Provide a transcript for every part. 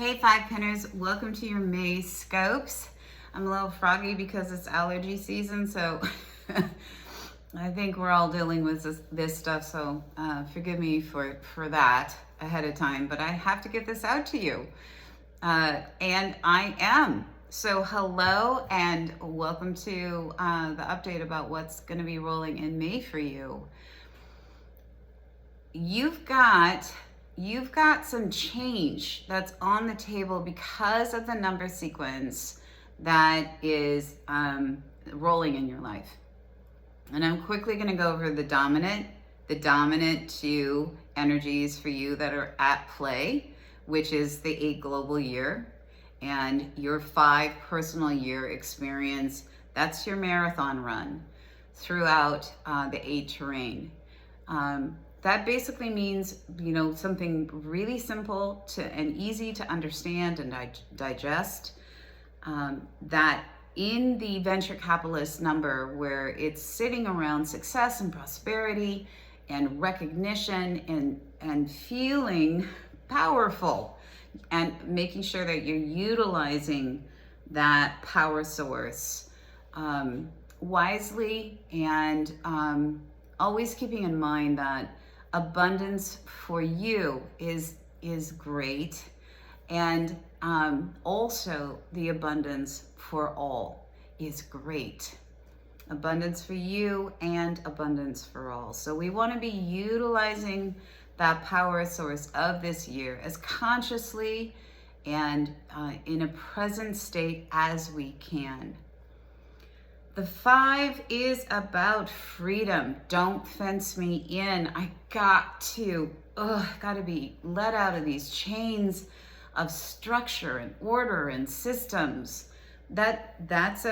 Hey Five Pinners, welcome to your May Scopes. I'm a little froggy because it's allergy season, so I think we're all dealing with this stuff, so forgive me for that ahead of time, but I have to get this out to you. And I am. So hello and welcome to the update about what's going to be rolling in May for you. You've got some change that's on the table because of the number sequence that is rolling in your life. And I'm quickly going to go over the dominant two energies for you that are at play, which is the 8 global year and your 5 personal year experience. That's your marathon run throughout the 8 terrain. That basically means, something really simple and easy to understand and digest. That in the venture capitalist number, where it's sitting around success and prosperity and recognition and feeling powerful and making sure that you're utilizing that power source wisely and always keeping in mind that abundance for you is great, and also the abundance for all is great. Abundance for you and abundance for all. So we want to be utilizing that power source of this year as consciously and in a present state as we can. The 5 is about freedom. Don't fence me in. I got to be let out of these chains of structure and order and systems. That's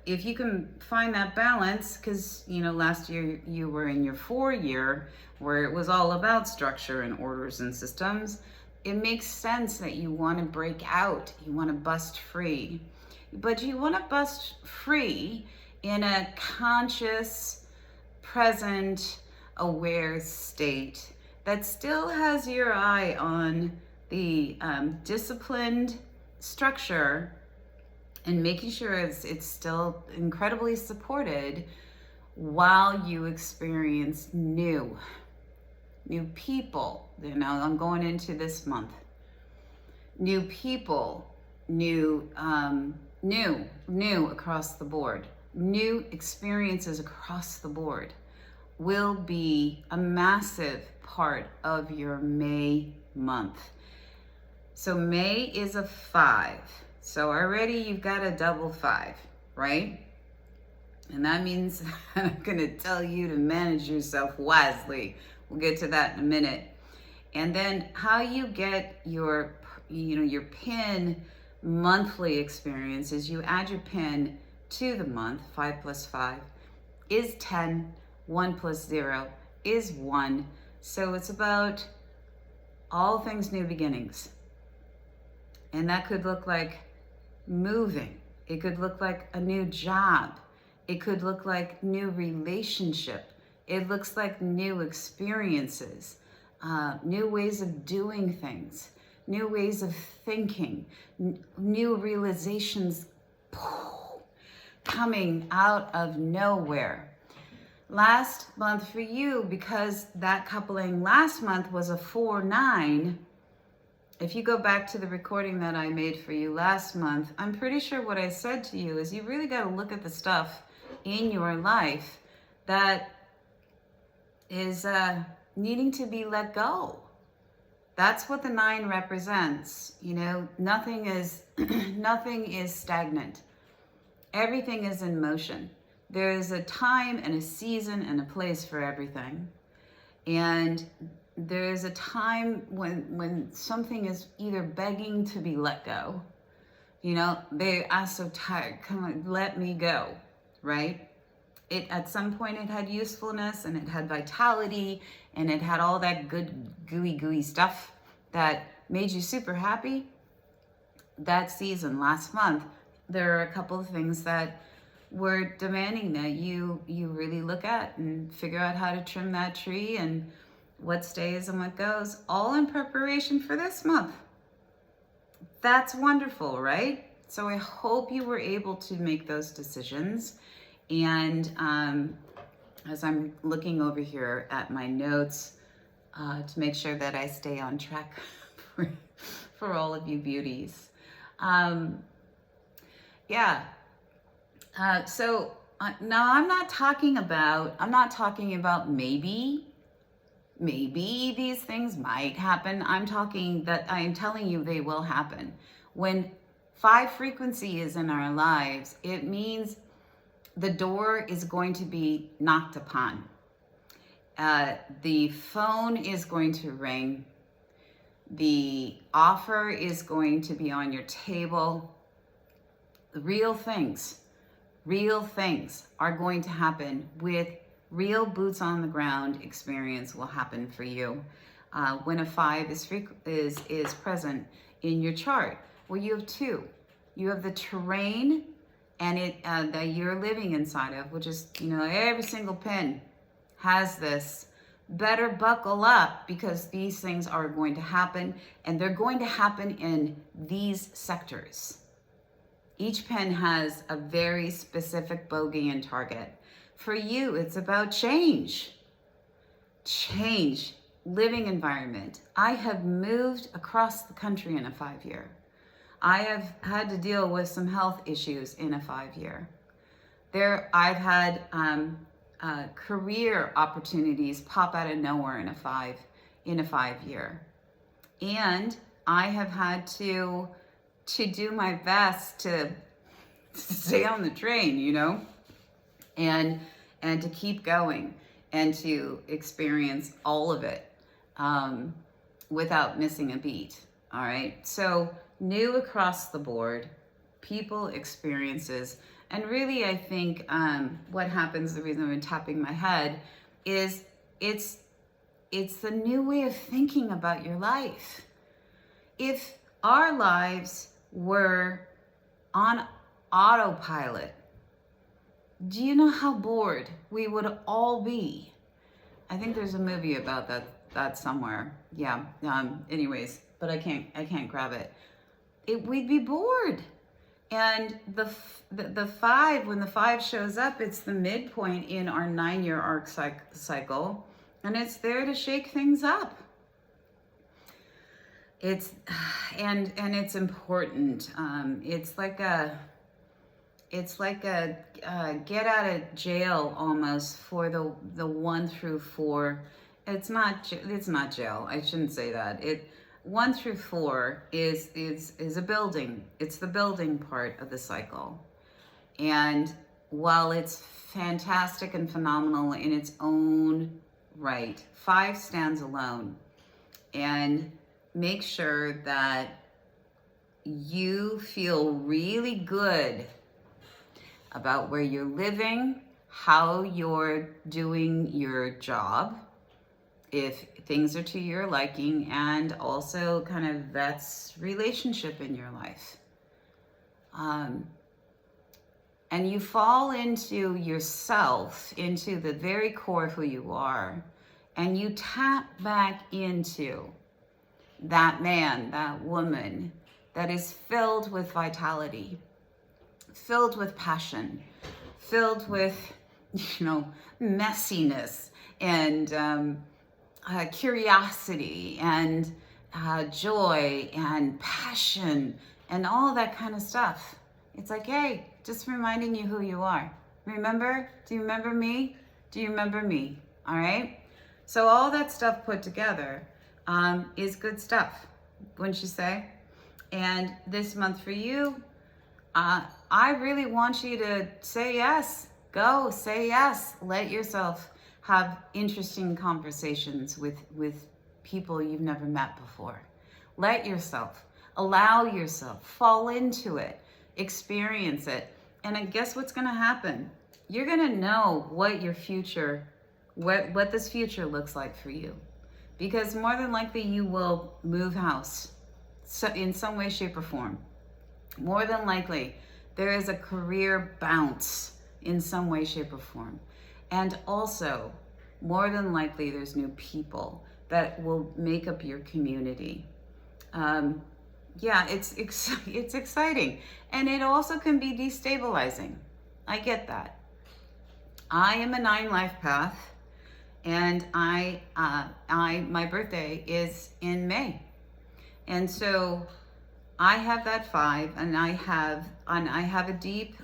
if you can find that balance, because last year you were in your 4 year where it was all about structure and orders and systems. It makes sense that you want to break out. You want to bust free, but you want to bust free in a conscious, present, aware state that still has your eye on the disciplined structure and making sure it's still incredibly supported while you experience new people. I'm going into this month. New people, new across the board. New experiences across the board will be a massive part of your May month. So May is a 5. So already you've got a double 5, right? And that means I'm going to tell you to manage yourself wisely. We'll get to that in a minute. And then how you get your pin monthly experience is you add your pin to the month. 5 plus 5 is 10. 1 plus 0 is 1. So it's about all things new beginnings. And that could look like moving. It could look like a new job. It could look like new relationship. It looks like new experiences, new ways of doing things, new ways of thinking, new realizations coming out of nowhere. Last month for you, because that coupling last month was a 4-9, if you go back to the recording that I made for you last month, I'm pretty sure what I said to you is you really got to look at the stuff in your life that is needing to be let go. That's what the 9 represents. Nothing is stagnant. Everything is in motion. There is a time and a season and a place for everything. And there is a time when something is either begging to be let go. They are so tired. Come on, let me go, right? At some point it had usefulness and it had vitality and it had all that good gooey stuff that made you super happy. That season, last month, there are a couple of things that were demanding that you really look at and figure out how to trim that tree and what stays and what goes, all in preparation for this month. That's wonderful, right? So I hope you were able to make those decisions. And as I'm looking over here at my notes to make sure that I stay on track for all of you beauties. Yeah. So now I'm not talking about maybe these things might happen. I am telling you they will happen. When 5 frequency is in our lives, it means the door is going to be knocked upon. The phone is going to ring. The offer is going to be on your table. Real things are going to happen. With real boots on the ground experience will happen for you when a 5 is present in your chart. Well, you have 2. You have the terrain and that you're living inside of, which is, every single pin has this. Better buckle up, because these things are going to happen, and they're going to happen in these sectors. Each pin has a very specific bogey and target. For you, it's about change, living environment. I have moved across the country in a 5-year. I have had to deal with some health issues in a 5-year. I've had career opportunities pop out of nowhere in a 5-year, and I have had to do my best to stay on the train, and to keep going and to experience all of it without missing a beat. All right, so new across the board, people, experiences. And really, I think what happens, the reason I've been tapping my head, is it's the new way of thinking about your life. If our lives were on autopilot, do you know how bored we would all be? I think there's a movie about that somewhere. Yeah. Anyways, but I can't grab it. We'd be bored. And the 5, when the 5 shows up, it's the midpoint in our 9-year arc cycle, and it's there to shake things up. It's important. It's like a get out of jail almost for the 1 through 4. It's not jail. I shouldn't say that. 1 through 4 is a building. It's the building part of the cycle. And while it's fantastic and phenomenal in its own right, 5 stands alone. And make sure that you feel really good about where you're living, how you're doing your job, if things are to your liking, and also kind of that's relationship in your life. And you fall into yourself, into the very core of who you are, and you tap back into that man, that woman that is filled with vitality, filled with passion, filled with, messiness and curiosity and joy and passion and all that kind of stuff. It's like, hey, just reminding you who you are. Remember? Do you remember me? Do you remember me? All right? So all that stuff put together is good stuff, wouldn't you say? And this month for you, I really want you to say yes. Go, say yes. Let yourself have interesting conversations with people you've never met before. Let yourself, allow yourself, fall into it, experience it. And I guess what's going to happen? You're going to know what your future, what this future looks like for you. Because more than likely you will move house in some way, shape, or form. More than likely, there is a career bounce in some way, shape, or form. And also, more than likely, there's new people that will make up your community. Yeah, it's exciting, and it also can be destabilizing. I get that. I am a 9 life path, and my birthday is in May, and so I have that 5, and I have a deep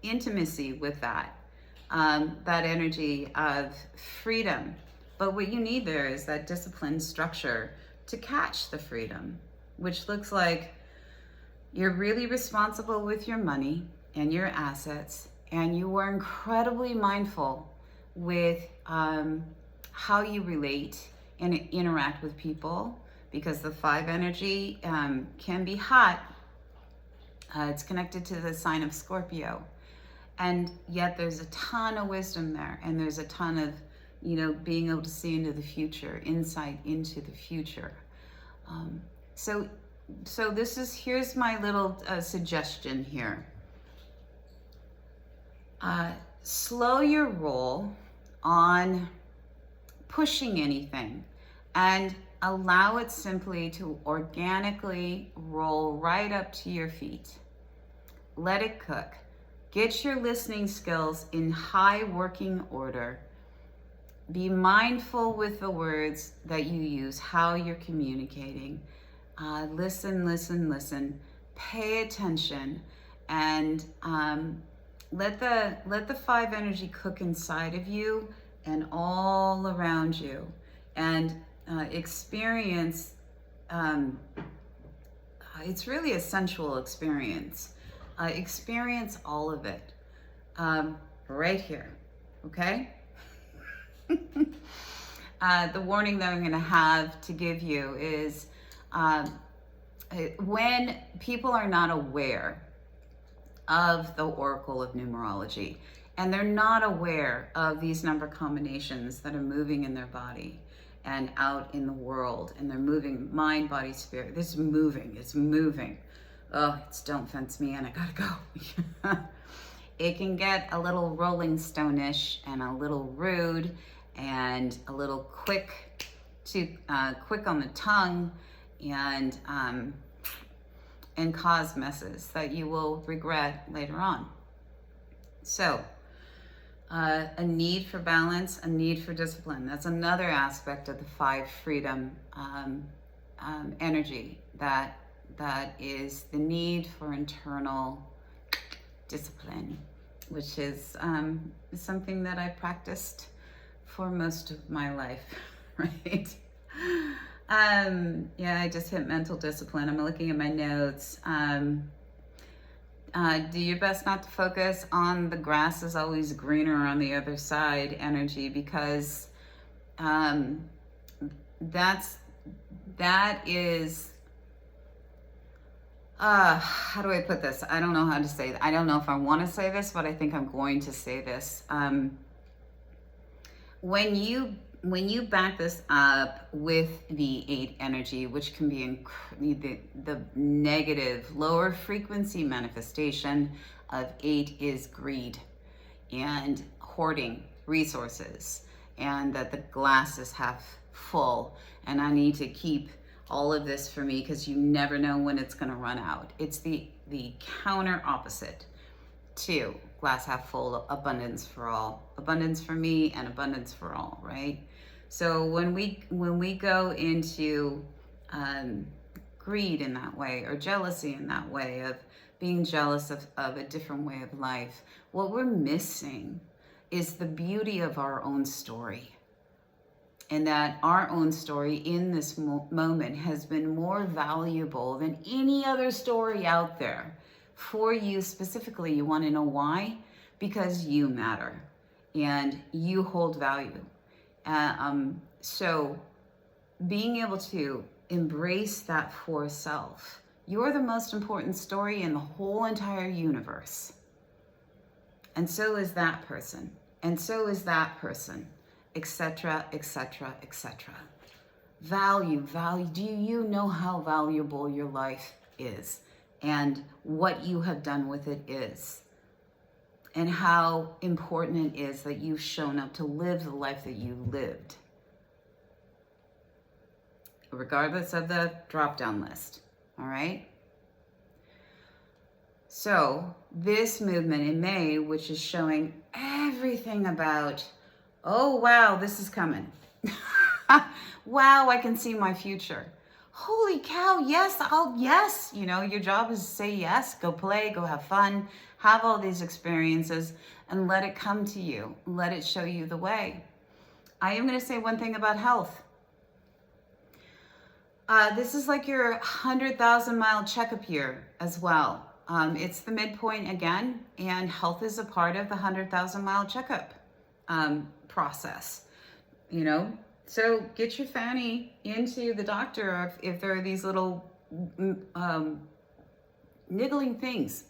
intimacy with that energy of freedom. But what you need there is that disciplined structure to catch the freedom, which looks like you're really responsible with your money and your assets, and you are incredibly mindful with how you relate and interact with people, because the 5 energy can be hot. It's connected to the sign of Scorpio. And yet there's a ton of wisdom there, and there's a ton of, being able to see into the future, insight into the future. So here's my little suggestion here. Slow your roll on pushing anything, and allow it simply to organically roll right up to your feet. Let it cook. Get your listening skills in high working order. Be mindful with the words that you use, how you're communicating. Listen. Pay attention, and let the 5 energy cook inside of you and all around you, and experience. It's really a sensual experience. Experience all of it right here, okay? The warning that I'm going to have to give you is when people are not aware of the oracle of numerology, and they're not aware of these number combinations that are moving in their body and out in the world, and they're moving mind, body, spirit. It's moving. Oh, it's don't fence me in, I gotta go. It can get a little Rolling Stone-ish and a little rude and a little quick on the tongue, and cause messes that you will regret later on. So, a need for balance, a need for discipline. That's another aspect of the 5 freedom energy, that is the need for internal discipline, which is something that I practiced for most of my life, right? Yeah, I just hit mental discipline. I'm looking at my notes. Do your best not to focus on the grass is always greener on the other side energy, because that is, how do I put this? I don't know how to say it. I don't know if I want to say this, but I think I'm going to say this. When you back this up with the 8 energy, which can be the negative, lower frequency manifestation of 8 is greed and hoarding resources, and that the glass is half full, and I need to keep all of this for me because you never know when it's going to run out. It's the counter opposite to glass half full, abundance for all, abundance for me, and abundance for all, right? So when we go into greed in that way, or jealousy in that way, of being jealous of a different way of life, what we're missing is the beauty of our own story. And that our own story in this moment has been more valuable than any other story out there for you specifically. You want to know why? Because you matter and you hold value. So being able to embrace that for self, you're the most important story in the whole entire universe. And so is that person. And so is that person, etc., etc., etc. Value. Do you know how valuable your life is, and what you have done with it is, and how important it is that you've shown up to live the life that you lived, regardless of the drop-down list. all right? So this movement in May, which is showing everything about, oh, wow, this is coming. Wow, I can see my future. Holy cow, yes, yes. You know, your job is to say yes, go play, go have fun, have all these experiences, and let it come to you. Let it show you the way. I am going to say one thing about health. This is like your 100,000-mile checkup year as well. It's the midpoint again, and health is a part of the 100,000-mile checkup process, you know? So get your fanny into the doctor if there are these little niggling things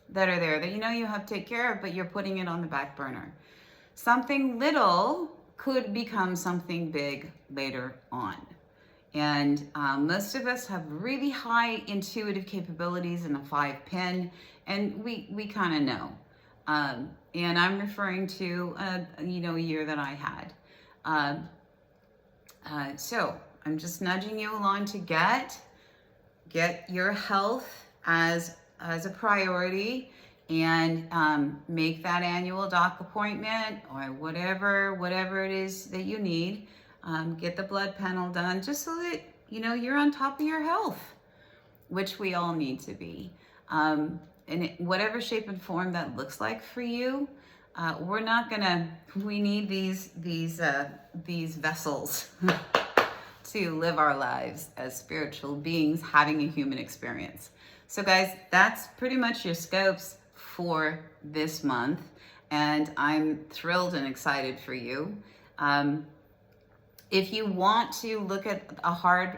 that are there that you know you have to take care of, but you're putting it on the back burner. Something little could become something big later on. And most of us have really high intuitive capabilities in a 5-pin, and we kind of know. And I'm referring to, a year that I had. So I'm just nudging you along to get your health as a priority, and make that annual doc appointment or whatever it is that you need. Get the blood panel done just so that you're on top of your health, which we all need to be. In whatever shape and form that looks like for you. We need these vessels to live our lives as spiritual beings having a human experience. So guys, that's pretty much your scopes for this month, and I'm thrilled and excited for you. If you want to look at a hard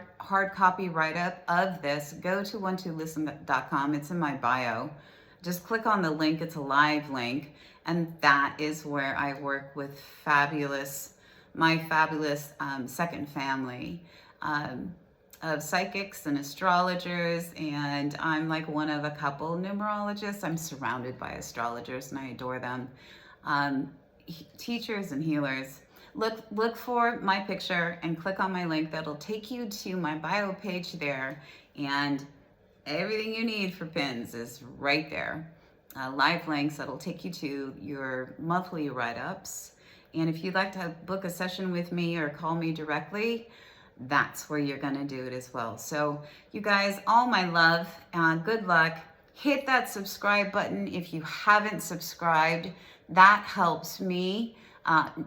copy write-up of this, go to 12listen.com. It's in my bio. Just click on the link. It's a live link. And that is where I work with my fabulous second family of psychics and astrologers. And I'm like one of a couple numerologists. I'm surrounded by astrologers and I adore them. Teachers and healers. Look for my picture and click on my link. That'll take you to my bio page there, and everything you need for pins is right there. Live links that'll take you to your monthly write-ups. And if you'd like to book a session with me or call me directly, that's where you're gonna do it as well. So you guys, all my love, good luck. Hit that subscribe button if you haven't subscribed. That helps me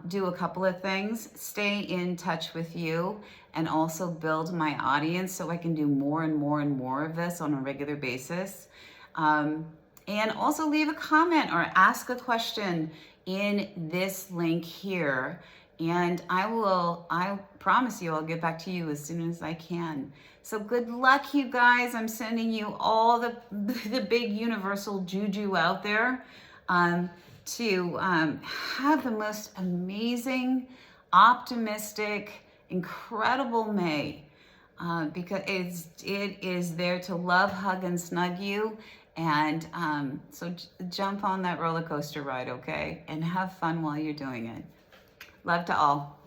do a couple of things, stay in touch with you, and also build my audience so I can do more and more and more of this on a regular basis. And also leave a comment or ask a question in this link here, and I promise you I'll get back to you as soon as I can. So good luck, you guys. I'm sending you all the big universal juju out there. To have the most amazing, optimistic, incredible May, because it is there to love, hug, and snug you. And so jump on that roller coaster ride, okay? And have fun while you're doing it. Love to all.